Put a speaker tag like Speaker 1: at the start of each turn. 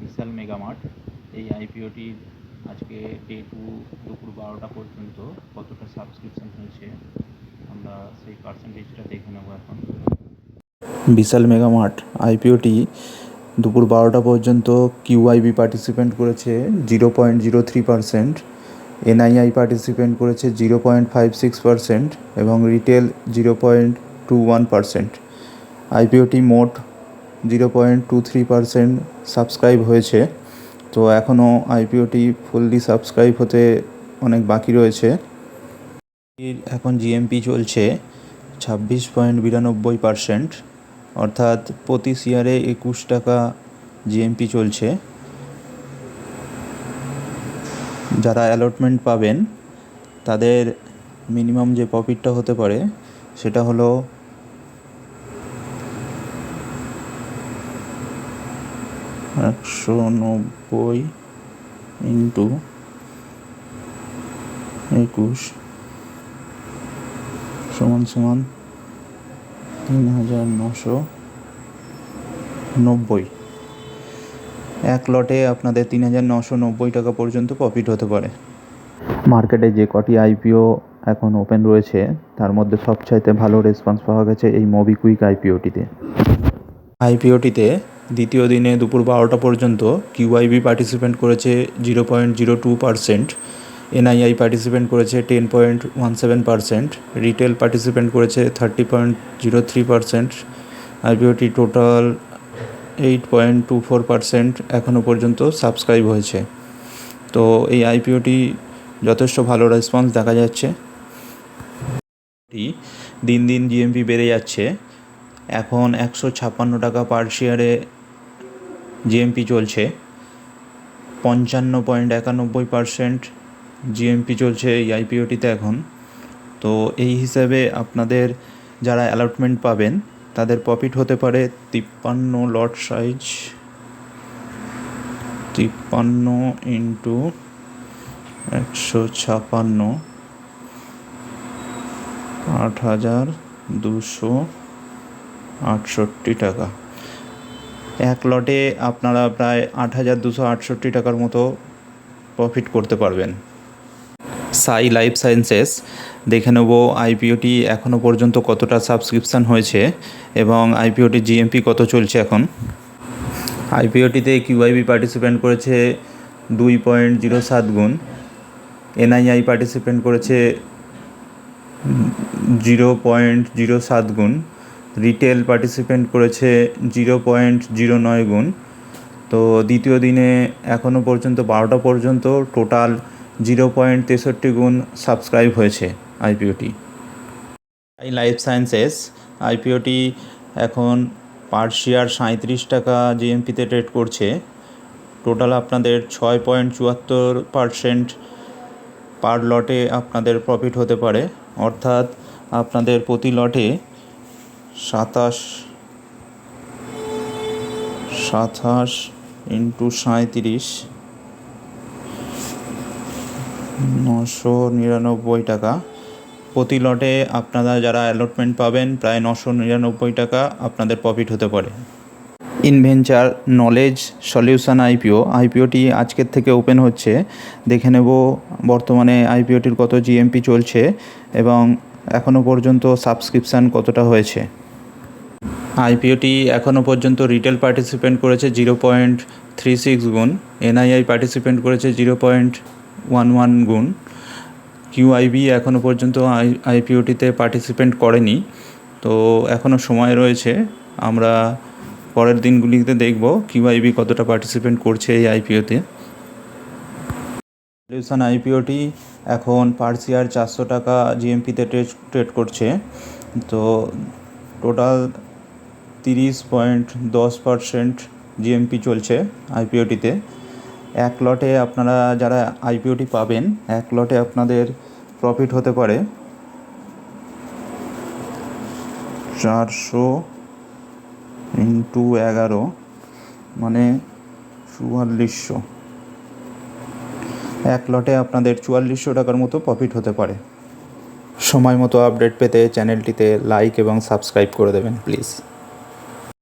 Speaker 1: বিশাল Megamart. এই আইপিওটির আজকে day 2 দুপুর 12টা পর্যন্ত কতটা সাবস্ক্রিপশন হয়েছে আমরা সেই পার্সেন্টেজটা দেখে নেব এখন। বিশাল মেগামার্ট আইপিওটি দুপুর 12টা পর্যন্ত কিউআইবি পার্টিসিপেন্ট করেছে 0.03%, এনআইআই পার্টিসিপেন্ট করেছে 0.56% এবং রিটেল 0.21%। আইপিওটি মোট 0.23% সাবস্ক্রাইব হয়েছে। তো এখনও আইপিওটি ফুললি সাবস্ক্রাইব হতে অনেক বাকি রয়েছে। এখন জিএমপি চলছে 26.92%, অর্থাৎ প্রতি শেয়ারে 21 টাকা জিএমপি চলছে। যারা অ্যালটমেন্ট পাবেন তাদের মিনিমাম যে প্রফিটটা হতে পারে সেটা হলো 190 ইন্টু 21 সমান 3990। এক লটে আপনাদের 3990 টাকা পর্যন্ত প্রফিট হতে পারে। মার্কেটে যে কটি আইপিও এখন ওপেন রয়েছে তার মধ্যে সবচাইতে ভালো রেসপন্স পাওয়া গেছে এই মোবিকুইক আইপিওটিতে দ্বিতীয় দিনে দুপুর 12টা পর্যন্ত কিউআইবি পার্টিসিপেন্ট করেছে 0.02%, এনআইআই পার্টিসিপেন্ট করেছে 10.17%, রিটেল পার্টিসিপেন্ট করেছে 30.03%। আইপিওটি টোটাল 8.24% এখনও পর্যন্ত সাবস্ক্রাইব হয়েছে। তো এই আইপিওটি যথেষ্ট ভালো রেসপন্স দেখা যাচ্ছে। দিন দিন জিএমপি বেড়ে যাচ্ছে। এখন 156 টাকা পার শেয়ারে জিএমপি চলছে। 55.91% জিএমপি চলছে এই আইপিওটিতে এখন। তো এই হিসাবে আপনাদের যারা অ্যালটমেন্ট পাবেন তাদের প্রফিট হতে পারে 53 লট সাইজ, 53 ইন্টু 156, 8,268 টাকা। এক লটে আপনারা প্রায় 8,268 টাকার মতো প্রফিট করতে পারবেন। সাই লাইফ সায়েন্সেস দেখে নেব আইপিওটি এখনও পর্যন্ত কতটা সাবস্ক্রিপশান হয়েছে এবং আইপিওটি জিএমপি কত চলছে এখন। আইপিওটিতে কিউআইবি পার্টিসিপেন্ট করেছে 2.07 গুণ, এনআইআই পার্টিসিপেন্ট করেছে 0.07 গুণ, রিটেল পার্টিসিপেন্ট করেছে 0.09 গুণ। তো দ্বিতীয় দিনে এখনও পর্যন্ত 12টা পর্যন্ত টোটাল 0.63 গুণ সাবস্ক্রাইব হয়েছে আইপিওটি। এই লাইফ সায়েন্সেস আইপিওটি এখন পার শেয়ার 37 টাকা জিএমপিতে ট্রেড করছে। টোটাল আপনাদের 6.74% পার লটে আপনাদের প্রফিট হতে পারে, অর্থাৎ আপনাদের প্রতি লটে 27 ইন্টু 37, 999 টাকা। প্রতি লটে আপনারা যারা অ্যালটমেন্ট পাবেন প্রায় 999 টাকা আপনাদের প্রফিট হতে পারে। ইনভেঞ্চার নলেজ সলিউশন আইপিওটি আজকের থেকে ওপেন হচ্ছে। দেখে নেব বর্তমানে আইপিওটির কত জিএমপি চলছে এবং এখনও পর্যন্ত সাবস্ক্রিপশান কতটা হয়েছে। আইপিওটি এখনও পর্যন্ত রিটেল পার্টিসিপেন্ট করেছে 0.36 গুণ, এনআইআই পার্টিসিপেন্ট করেছে 0.11 গুণ, কিউআইবি এখনও পর্যন্ত আইপিওটিতে পার্টিসিপেন্ট করেনি। তো এখনও সময় রয়েছে, আমরা পরের দিনগুলিতে দেখব কিউআইবি কতটা পার্টিসিপেন্ট করছে এই আইপিওতে। সলিউশন আইপিওটি এখন পার শেয়ার 400 টাকা জিএমপিতে ট্রেড করছে। তো টোটাল 30.10% জিএমপি চলছে আইপিওটিতে। এক লটে আপনারা যারা আইপিওটি পাবেন এক লটে আপনাদের প্রফিট হতে পারে 400 ইন্টু 11 মানে 4400। এক লটে আপনাদের 4400 টাকার মতো প্রফিট হতে পারে। সময় মতো আপডেট পেতে চ্যানেলটিতে লাইক এবং সাবস্ক্রাইব করে দেবেন প্লিজ।